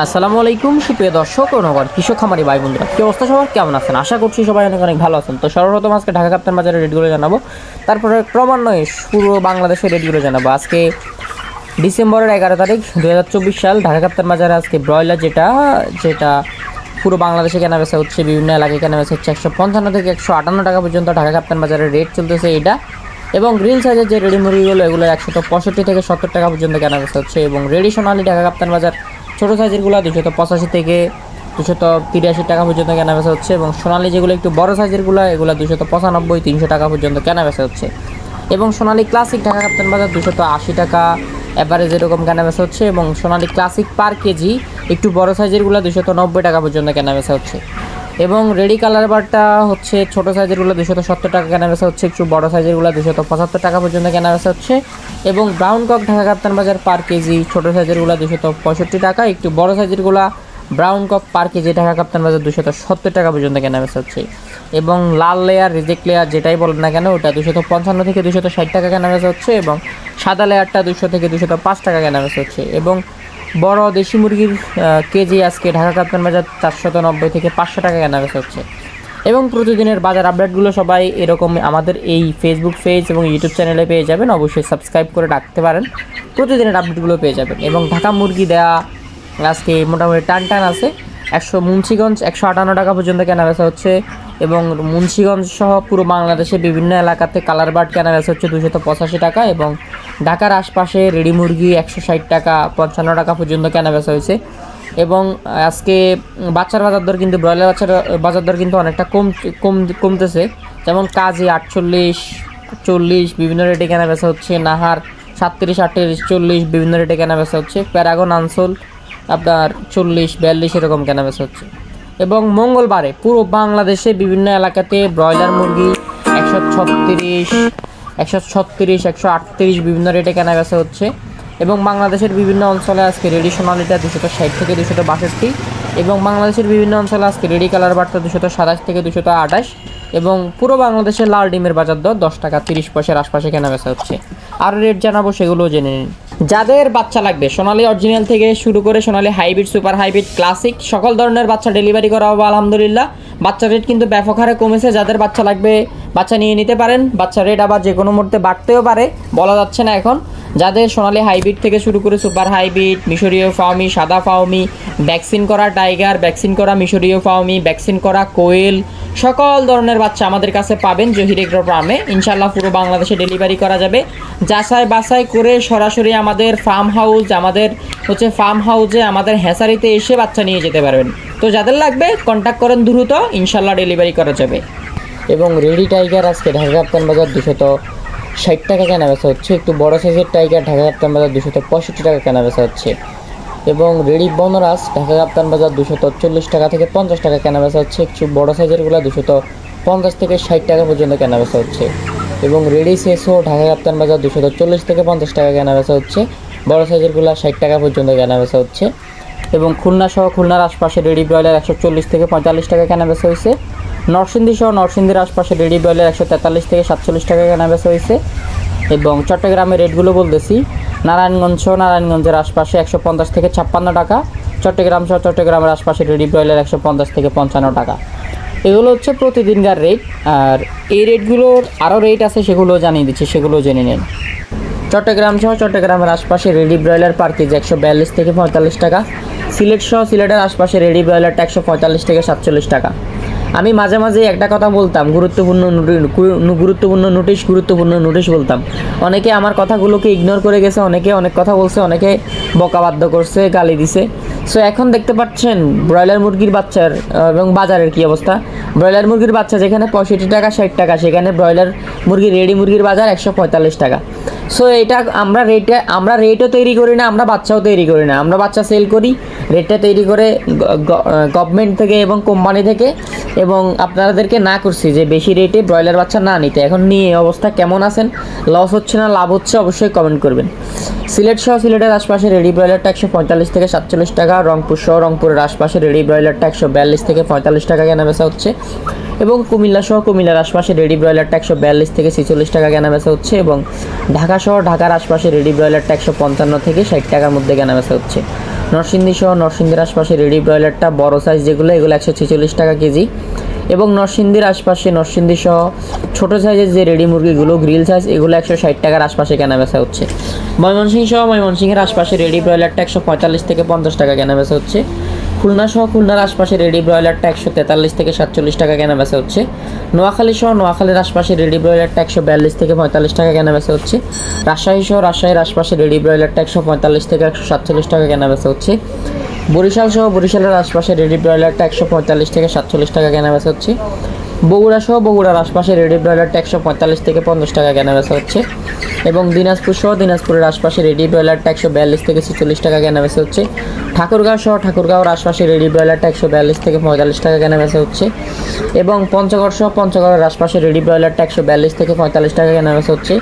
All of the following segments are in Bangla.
আসসালামু আলাইকুম সুপ্রিয় দর্শক ও নগর কৃষক খামারি ভাই বন্ধুরা, কি অবস্থা সবার, কেমন আছেন? আশা করছি সবাই অনেক অনেক ভালো আছেন। তো সর্বপ্রথম আজকে ঢাকা কাপ্তান বাজারের রেটগুলো জানাবো, তারপরে ক্রমান্বয়ে পুরো বাংলাদেশের রেটগুলো জানাবো। আজকে ডিসেম্বরের 11 তারিখ 2024 সাল ঢাকা কাপ্তান বাজারে আজকে ব্রয়লার যেটা যেটা পুরো বাংলাদেশে কেনা বেচা হচ্ছে, বিভিন্ন এলাকায় কেনা বেচা হচ্ছে 155 থেকে 158 টাকা পর্যন্ত ঢাকা কাপ্তান বাজারের রেট চলতেছে এটা। এবং গ্রিল সাইজের যে রেডি মুরগিগুলো এগুলো 165 থেকে 70 টাকা পর্যন্ত কেনা বেচা হচ্ছে। এবং রেডি সোনালী ঢাকা কাপ্তান বাজার ছোটো সাইজেরগুলো 285 থেকে 283 টাকা পর্যন্ত কেনা বেচা হচ্ছে। এবং সোনালী যেগুলো একটু বড় সাইজেরগুলো এগুলো 295 300 টাকা পর্যন্ত কেনা বেচা হচ্ছে। এবং সোনালী ক্লাসিক ঢাকা কাপ্তান বাজার 280 টাকা অ্যাভারেজ এরকম কেনা বেচা হচ্ছে। এবং সোনালী ক্লাসিক পার কেজি একটু বড় সাইজেরগুলো 290 টাকা পর্যন্ত কেনা বেচা হচ্ছে। এবং রেডি কালার বারটা হচ্ছে ছোটো সাইজেরগুলো 270 টাকা কেনা বেচা হচ্ছে, একটু বড় সাইজেরগুলো 275 টাকা পর্যন্ত কেনা বেচা হচ্ছে। এবং ব্রাউন কক ঢাকা কাপ্তান বাজার পার কেজি ছোটো সাইজেরগুলো 265 টাকা, একটু বড় সাইজেরগুলো ব্রাউন কক পার কেজি ঢাকা কাপ্তান বাজার 270 টাকা পর্যন্ত কেনা বেচা হচ্ছে। এবং লাল লেয়ার রিজেক্ট লেয়ার যেটাই বলেন না কেন ওটা 255 থেকে 260 টাকা কেনা বেচা হচ্ছে। এবং সাদা লেয়ারটা 200 থেকে 205 টাকা কেনা বেচা হচ্ছে। এবং বড় দেশি মুরগির কেজি আজকে ঢাকা কাপ্তান বাজার 490 থেকে 500 টাকা কেনা বেচা হচ্ছে। এবং প্রতিদিনের বাজার আপডেটগুলো সবাই এরকম আমাদের এই ফেসবুক পেজ এবং ইউটিউব চ্যানেলে পেয়ে যাবেন, অবশ্যই সাবস্ক্রাইব করে রাখতে পারেন, প্রতিদিনের আপডেটগুলো পেয়ে যাবেন। এবং ঢাকা মুরগি দেয়া আজকে মোটামুটি টান আছে। মুন্সিগঞ্জ 158 টাকা পর্যন্ত কেনা বেচা হচ্ছে। এবং মুন্সিগঞ্জ সহ পুরো বাংলাদেশে বিভিন্ন এলাকাতে কালার বার্ড কেনা বেচা হচ্ছে 285 টাকা। এবং ঢাকার আশপাশে রেডি মুরগি 160 টাকা 55 টাকা পর্যন্ত কেনা বেচা হয়েছে। এবং আজকে বাচ্চার বাজার দর কিন্তু ব্রয়লার বাচ্চার বাজার দর কিন্তু অনেকটা কমতেছে। যেমন কাজী 48 40 বিভিন্ন রেটে কেনা বেচা হচ্ছে, নাহার 37 38 40 বিভিন্ন রেটে কেনা বেচা হচ্ছে, প্যারাগন আনসোল আপনার 40 42 এরকম কেনা বেচা হচ্ছে। এবং মঙ্গলবারে পুরো বাংলাদেশে বিভিন্ন এলাকাতে ব্রয়লার মুরগি 136 138 বিভিন্ন রেটে কেনা বেচা হচ্ছে। এবং বাংলাদেশের বিভিন্ন অঞ্চলে আজকে রেডি সোনালিটা 260 থেকে 262। এবং বাংলাদেশের বিভিন্ন অঞ্চলে আজকে রেডি কালার বার্তা 227 থেকে 228। এবং পুরো বাংলাদেশের লাল ডিমের বাজার দর 10 টাকা 30 পয়সার আশপাশে কেনা বেচা হচ্ছে। আর রেট জানাবো সেগুলোও জেনে নিন। যাদের বাচ্চা লাগবে সোনালী অরিজিনাল থেকে শুরু করে সোনালী হাইব্রিড, সুপার হাইব্রিড, ক্লাসিক সকল ধরনের বাচ্চা ডেলিভারি করা হবে আলহামদুলিল্লাহ। বাচ্চার রেট কিন্তু ব্যাপক হারে কমেছে, যাদের বাচ্চা লাগবে বাচ্চা নিয়ে নিতে পারেন। বাচ্চার রেট আবার যে কোনো মুহূর্তে বাড়তেও পারে, বলা যাচ্ছে না এখন। যাদের সোনালী হাইব্রিড থেকে শুরু করে সুপার হাইব্রিড, মিশরীয় ফাউমি, সাদা ফাউমি, ভ্যাকসিন করা টাইগার, ভ্যাকসিন করা মিশরীয় ফাউমি, ভ্যাকসিন করা কোয়েল, সকল ধরনের বাচ্চা আমাদের কাছে পাবেন জহির এগ্রো ফার্মে। ইনশাল্লাহ পুরো বাংলাদেশে ডেলিভারি করা যাবে। যাচাই বাছাই করে সরাসরি আমাদের ফার্ম হাউসে আমাদের হ্যাচারিতে এসে বাচ্চা নিয়ে যেতে পারবেন। তো যাদের লাগবে কন্ট্যাক্ট করেন দ্রুত, ইনশাল্লাহ ডেলিভারি করা যাবে। এবং রেডি টাইগার আজকে ঢাকা কাপ্তান বাজার 260 টাকা কেনা বেচা হচ্ছে, একটু বড় সাইজের টাইগার ঢাকা কাপ্তান বাজার 265 টাকা কেনা বেচা হচ্ছে। এবং রেডি বনরাজ ঢাকা কাপ্তান বাজার 240 টাকা থেকে 50 টাকা কেনা বেচা হচ্ছে, একটু বড় সাইজেরগুলো 250 থেকে 60 টাকা পর্যন্ত কেনা বেচা হচ্ছে। এবং রেডি সেসো ঢাকা কাপ্তান বাজার 240 থেকে 50 টাকা কেনা বেচা হচ্ছে, বড় সাইজেরগুলো 60 টাকা পর্যন্ত কেনা বেচা হচ্ছে। এবং খুলনা সহ খুলনার আশপাশে রেডি ব্রয়লার 140 থেকে 45 টাকা কেনা বেচা হয়েছে। নরসিংদী সহ নরসিংদীর আশপাশে রেডি ব্রয়লার 143 থেকে 47 টাকা কেনা বেচা হয়েছে। এবং চট্টগ্রামের রেটগুলো বলতেছি, নারায়ণগঞ্জের আশপাশে 150 থেকে 56 টাকা, চট্টগ্রাম সহ চট্টগ্রামের আশপাশে রেডি ব্রয়লার 150 থেকে 55 টাকা। এগুলো হচ্ছে প্রতিদিনকার রেট। আর এই রেটগুলোর আরও রেট আছে, সেগুলো জানিয়ে দিচ্ছি, সেগুলো জেনে নিন। চট্টগ্রাম সহ চট্টগ্রামের আশপাশে রেডি ব্রয়লার পার কেজি 142 থেকে 45 টাকা। সিলেট সহ সিলেটের আশপাশে রেডি ব্রয়লারটা 145 থেকে 47 টাকা। আমি মাঝে মাঝে একটা কথা বলতাম, গুরুত্বপূর্ণ নোটিশ বলতাম। অনেকে আমার কথাগুলোকে ইগনোর করে গেছে, অনেকে অনেক কথা বলছে, অনেকে বকাবাধ্য করছে, গালি দিছে। সো এখন দেখতে পাচ্ছেন ব্রয়লার মুরগির বাচ্চার এবং বাজারের কী অবস্থা। ব্রয়লার মুরগির বাচ্চা যেখানে 65 টাকা 60 টাকা, সেখানে ব্রয়লার রেডি মুরগির বাজার 145 টাকা। সো এটা আমরা রেটও তৈরি করি না, আমরা বাচ্চাও তৈরি করি না, আমরা বাচ্চা সেল করি, রেটটা তৈরি করে গভর্নমেন্ট থেকে এবং কোম্পানি থেকে। এবং আপনাদেরকে না করছি যে বেশি রেটে ব্রয়লার বাচ্চা না নিতে। এখন নিয়ে অবস্থা কেমন আছেন, লস হচ্ছে না লাভ হচ্ছে, অবশ্যই কমেন্ট করবেন। সিলেট সহ সিলেটের আশপাশে রেডি ব্রয়লারটা 145 থেকে 47 টাকা। রংপুর সহ রংপুরের আশপাশে রেডি ব্রয়লারটা 142 থেকে 45 টাকা কেনা বেচা হচ্ছে। এবং কুমিল্লা সহ কুমিল্লার আশপাশে রেডি ব্রয়লারটা 142 থেকে 46 টাকা কেনাবেচা হচ্ছে এবং ঢাকা সহ ঢাকার আশপাশে রেডি ব্রয়লারটা 155 থেকে 60 টাকার মধ্যে কেনাবেচা হচ্ছে। নরসিংদী সহ নরসিংদীর আশপাশে রেডি ব্রয়লারটা বড় সাইজ যেগুলো এগুলো 146 টাকা কেজি এবং নরসিংদীর আশপাশে নরসিংদী সহ ছোটো সাইজের যে রেডি মুরগিগুলো গ্রিল সাইজ এগুলো 160 টাকার আশপাশে কেনাবেচা হচ্ছে। ময়মনসিংহ সহ ময়মনসিংহের আশপাশে রেডি ব্রয়লারটা 145 থেকে 50 টাকা কেনাবেচা হচ্ছে। খুলনা সহ খুলনার আশপাশে রেডি ব্রয়লারটা 143 থেকে 47 টাকা কেনাবেচা হচ্ছে। নোয়াখালী সহ নোয়াখালীর আশপাশে রেডি ব্রয়লারটা 142 থেকে 45 টাকা কেনাবেচা হচ্ছে। রাজশাহী সহ রাজশাহীর আশপাশে রেডি ব্রয়লারটা 145 থেকে 147 টাকা কেনাবেচা হচ্ছে। বরিশাল সহ বরিশালের আশপাশে রেডি ব্রয়লারটা 145 থেকে 47 টাকা কেনাবেচা হচ্ছে। বগুড়া সহ বগুড়ার আশপাশে রেডি ব্রয়লারটা 145 থেকে 50 টাকা কেনাবেচা হচ্ছে এবং দিনাজপুর সহ দিনাজপুরের আশপাশে রেডি ব্রয়লারটা 142 থেকে 46 টাকা কেনাবেচা হচ্ছে। ঠাকুরগাঁও সহ ঠাকুরগাঁওর আশপাশে রেডি ব্রয়লারটা 142 থেকে 45 টাকা কেনাবেচা হচ্ছে এবং পঞ্চগড় সহ পঞ্চগড়ের আশপাশে রেডি ব্রয়লারটা 142 থেকে 45 টাকা কেনাবেচা হচ্ছে।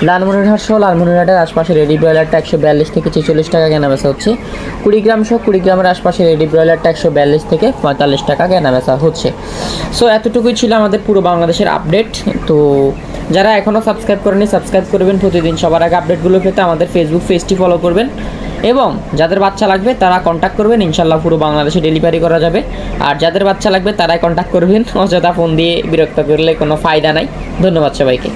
লালমনিরহাট সহ লালমনিরহাটের আশপাশে রেডি ব্রয়লারটা 142 থেকে 46 টাকা কেনাবেচা হচ্ছে। কুড়িগ্রাম সহ কুড়িগ্রামের আশপাশে রেডি ব্রয়লারটা 142 থেকে 45 টাকা কেনাবেচা হচ্ছে। সো এতটুকুই ছিল আমাদের পুরো বাংলাদেশের আপডেট। তো যারা এখনও সাবস্ক্রাইব করেনি সাবস্ক্রাইব করবেন প্রতিদিন সবার আগে আপডেটগুলো পেতে আমাদের ফেসবুক পেজটি ফলো করবেন এবং যাদের বাচ্চা লাগবে তারা কন্ট্যাক্ট করবেন, ইনশাল্লাহ পুরো বাংলাদেশে ডেলিভারি করা যাবে। আর যাদের বাচ্চা লাগবে তারাই কন্ট্যাক্ট করবেন, অযথা ফোন দিয়ে বিরক্ত করলে কোনো ফায়দা নাই। ধন্যবাদ সবাইকে।